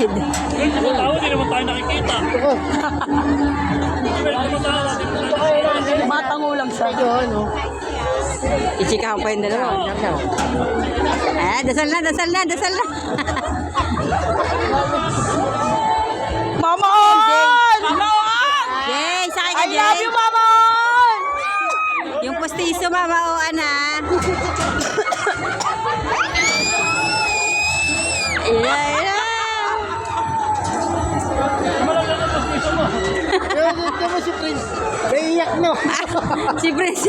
Ed. Tao, hindi naman tayo nakikita. Matango lang siya. Ichikahan pa yung dalawa. Dasal na, dasal na, dasal na. Mama On! Jay, sakay ka, I Jay. love you, Mama On! Yung postiso, Mama Oan, ha? Ila. Kamu si Prince. Naiyak no. Si Prince.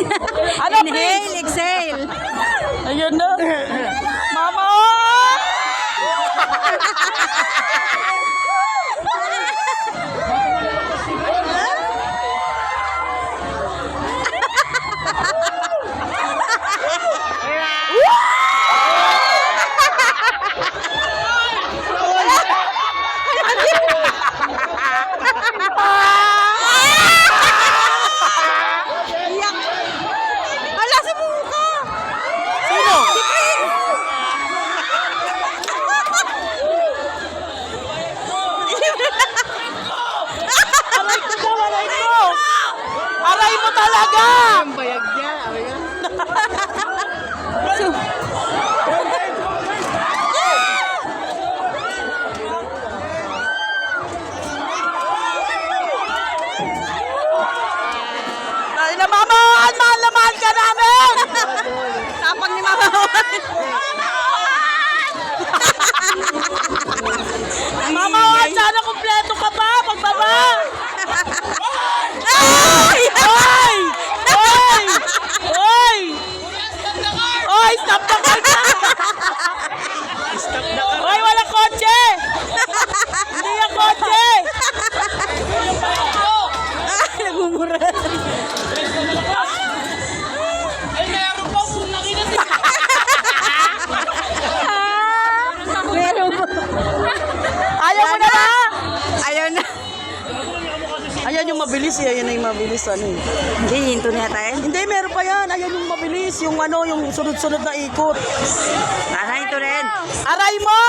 Ano, Inhale, exhale. Ayun na. Mama On! Iyak. Hala, sa mukha. Sino? Si Prince. Aray ko! Aray mo talaga! Ang bayag niya. Ayan. Ay na, Mama On! Mahal na mahal ka namin! Tapang ni Mama Oan. Mama On, sana kumpleto ka pa! Pagbaba! Ay! Oy! Oy! Oy! Oy! Stop na kayo! Oy! Wala kotse! Hindi yung kotse! Nagmumura. Meron po. Ayaw mo na ba? Ayaw na. Ayan yung mabilis eh. Ayan na yung mabilis. Ano eh. Hindi, hinto na tayo. Hindi, meron pa yan. Ayan yung mabilis. Yung ano, yung sunod-sunod na ikot. Wala na, hinto rin. Aray mo!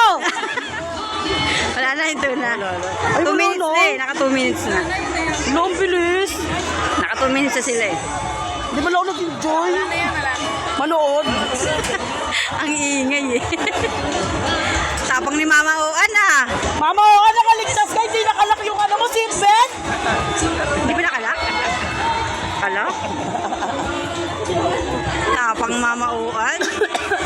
Wala na, hinto na. Ay, 2 wala minutes na. na eh. Naka 2 minutes na. No, ang bilis. Naka 2 minutes na sila eh. Di ba lang ako nag-enjoy? Manood. Ang ingay eh. Tapang ni Mama Oan ah. Mama, o nakaligtas ka. Hindi nakalak yung ano mo, seatbelt. Hindi ba nakalak? Kalak? Tapang Mama Oan.